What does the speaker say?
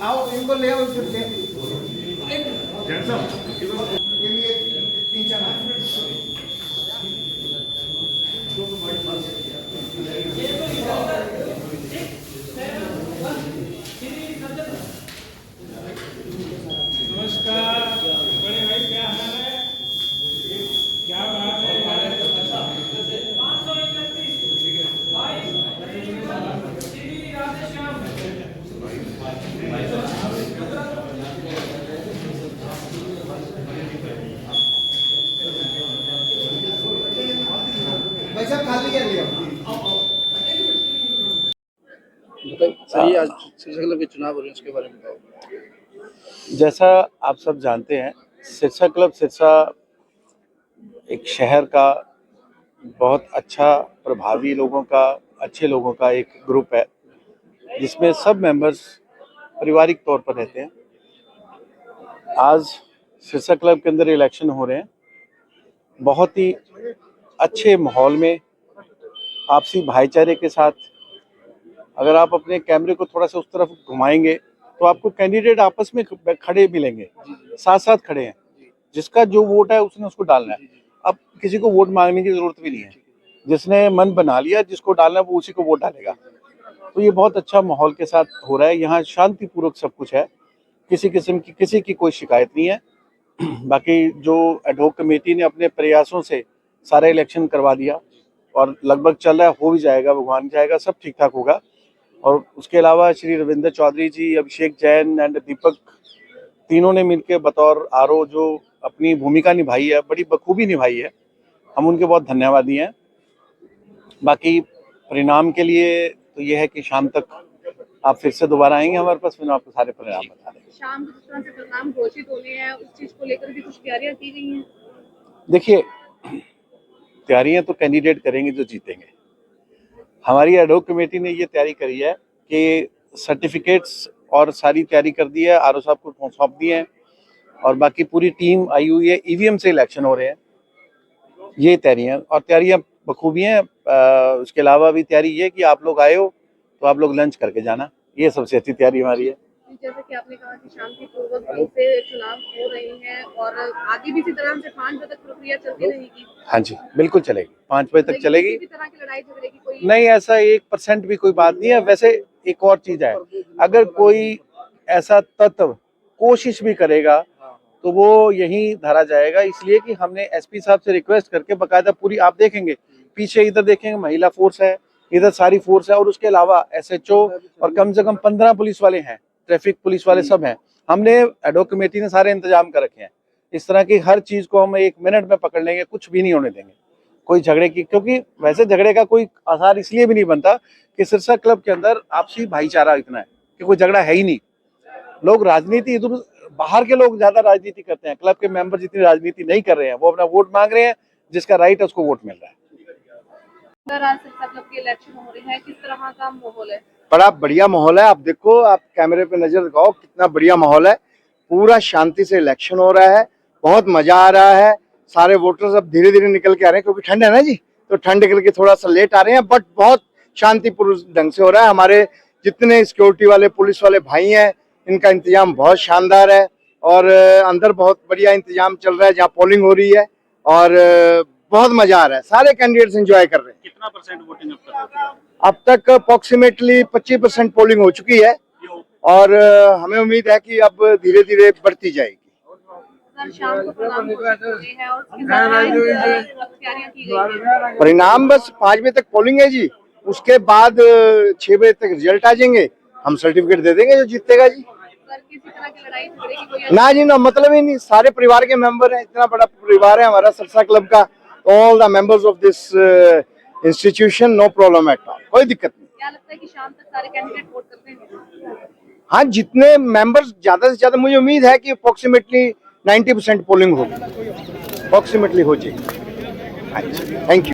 आओ इनको ले आओ फिर ले ये भी 3-4 नमस्कार बड़े भाई, क्या हाल है? क्या बात है? 531 भाई साहब खाली कर लिया सही। आज सिरसा क्लब के चुनाव हो रहे हैं, उसके बारे में बताओ। जैसा आप सब जानते हैं, सिरसा क्लब सिरसा एक शहर का बहुत अच्छा, प्रभावी लोगों का, अच्छे लोगों का एक ग्रुप है जिसमें सब मेंबर्स पारिवारिक तौर पर रहते हैं। आज सिरसा क्लब के अंदर इलेक्शन हो रहे हैं, बहुत ही अच्छे माहौल में, आपसी भाईचारे के साथ। अगर आप अपने कैमरे को थोड़ा सा उस तरफ घुमाएंगे तो आपको कैंडिडेट आपस में खड़े मिलेंगे, साथ साथ खड़े हैं। जिसका जो वोट है उसने उसको डालना है। अब किसी को वोट मांगने की जरूरत भी नहीं है, जिसने मन बना लिया जिसको डालना है वो उसी को वोट डालेगा। तो ये बहुत अच्छा माहौल के साथ हो रहा है। यहाँ शांतिपूर्वक सब कुछ है, किसी किस्म की किसी की कोई शिकायत नहीं है। बाकी जो एडहॉक कमेटी ने अपने प्रयासों से सारा इलेक्शन करवा दिया और लगभग चल रहा है, हो भी जाएगा, भगवान चाहेगा सब ठीक ठाक होगा। और उसके अलावा श्री रविंद्र चौधरी जी, अभिषेक जैन एंड दीपक, तीनों ने मिलकर बतौर आरओ जो अपनी भूमिका निभाई है, बड़ी बखूबी निभाई है। हम उनके बहुत धन्यवादी हैं। बाकी परिणाम के लिए तो ये है कि शाम तक आप फिर से दोबारा आएंगे हमारे पास, फिर आपको सारे परिणाम बता देंगे। शाम को जिस तरह से परिणाम घोषित होने हैं, उस चीज को लेकर भी कुछ तैयारियां की गई हैं? देखिए, तैयारियां तो कैंडिडेट करेंगे जो जीतेंगे। हमारी एडहॉक कमेटी ने ये तैयारी करी है कि सर्टिफिकेट्स और सारी तैयारी कर दी है, आरओ साहब को सौंप दिए हैं और बाकी पूरी टीम आई हुई है। ईवीएम से इलेक्शन हो रहे हैं, ये तैयारियां बखूबी हैं। उसके अलावा भी तैयारी ये कि आप लोग आए हो तो आप लोग लंच करके जाना, ये सबसे अच्छी तैयारी हमारी है। जैसे कि आपने कहा कि शांतिपूर्वक ढंग से चुनाव हो रहे हैं और आगे भी इसी तरह से 5 बजे तक प्रक्रिया चलती रहेगी? हाँ जी, बिल्कुल चलेगी, 5 बजे तक चलेगी। किसी तरह की लड़ाई झगड़े की कोई नहीं, ऐसा 1% भी कोई बात नहीं है। वैसे एक और चीज है, अगर कोई ऐसा तत्व कोशिश भी करेगा तो वो यहीं धरा जाएगा। इसलिए कि हमने एसपी साहब से रिक्वेस्ट करके बकायदा पूरी, आप देखेंगे पीछे इधर देखेंगे महिला फोर्स है, इधर सारी फोर्स है और उसके अलावा एसएचओ और कम से कम 15 पुलिस वाले हैं, ट्रैफिक पुलिस वाले सब हैं। हमने एडहॉक कमेटी ने सारे इंतजाम कर रखे हैं। इस तरह की हर चीज को हम 1 मिनट में पकड़ लेंगे, कुछ भी नहीं होने देंगे कोई झगड़े की, क्योंकि वैसे झगड़े का कोई आसार इसलिए भी नहीं बनता कि सिरसा क्लब के अंदर आपसी भाईचारा इतना है कि कोई झगड़ा है ही नहीं। लोग राजनीति, इधर बाहर के लोग ज्यादा राजनीति करते हैं, क्लब के मेंबर जितनी राजनीति नहीं कर रहे हैं, वो अपना वोट मांग रहे हैं, जिसका राइट है उसको वोट मिल रहा है। सिरसा क्लब के इलेक्शन हो रहे हैं, किस तरह का माहौल है? बड़ा बढ़िया माहौल है। आप देखो, आप कैमरे पे नजर लगाओ, कितना बढ़िया माहौल है। पूरा शांति से इलेक्शन हो रहा है, बहुत मजा आ रहा है। सारे वोटर्स अब धीरे धीरे निकल के आ रहे हैं, क्योंकि ठंड है ना जी, तो ठंड करके थोड़ा सा लेट आ रहे हैं, बट बहुत शांतिपूर्ण ढंग से हो रहा है। हमारे जितने सिक्योरिटी वाले, पुलिस वाले भाई हैं, इनका इंतजाम बहुत शानदार है और अंदर बहुत बढ़िया इंतजाम चल रहा है जहाँ पोलिंग हो रही है और बहुत मजा आ रहा है। सारे कैंडिडेट्स एंजॉय कर रहे हैं। कितना % वोटिंग अब तक अप्रोक्सीमेटली 25% पोलिंग हो चुकी है और हमें उम्मीद है कि अब धीरे धीरे बढ़ती जाएगी। कल शाम को परिणाम घोषित हुए हैं और उसके साथ तैयारियां की गई हैं। परिणाम बस 5 बजे तक पोलिंग है जी, उसके बाद 6 बजे तक रिजल्ट आ जाएंगे, हम सर्टिफिकेट दे देंगे जो जीतेगा जी। सर किसी तरह की लड़ाई झगड़े की कोई ना जी ना, मतलब ही नहीं, सारे परिवार के मेंबर हैं, इतना बड़ा परिवार है हमारा सिरसा क्लब का। All the members of this institution, no problem at all, कोई दिक्कत नहीं। क्या लगता है कि शाम तक सारे कैंडिडेट वोट कर देंगे? हाँ, जितने मेंबर्स ज्यादा से ज्यादा, मुझे उम्मीद है कि अप्रोक्सीमेटली 90% पोलिंग होगी, अप्रोक्सीमेटली हो जाएगी। हाँ जी, थैंक यू।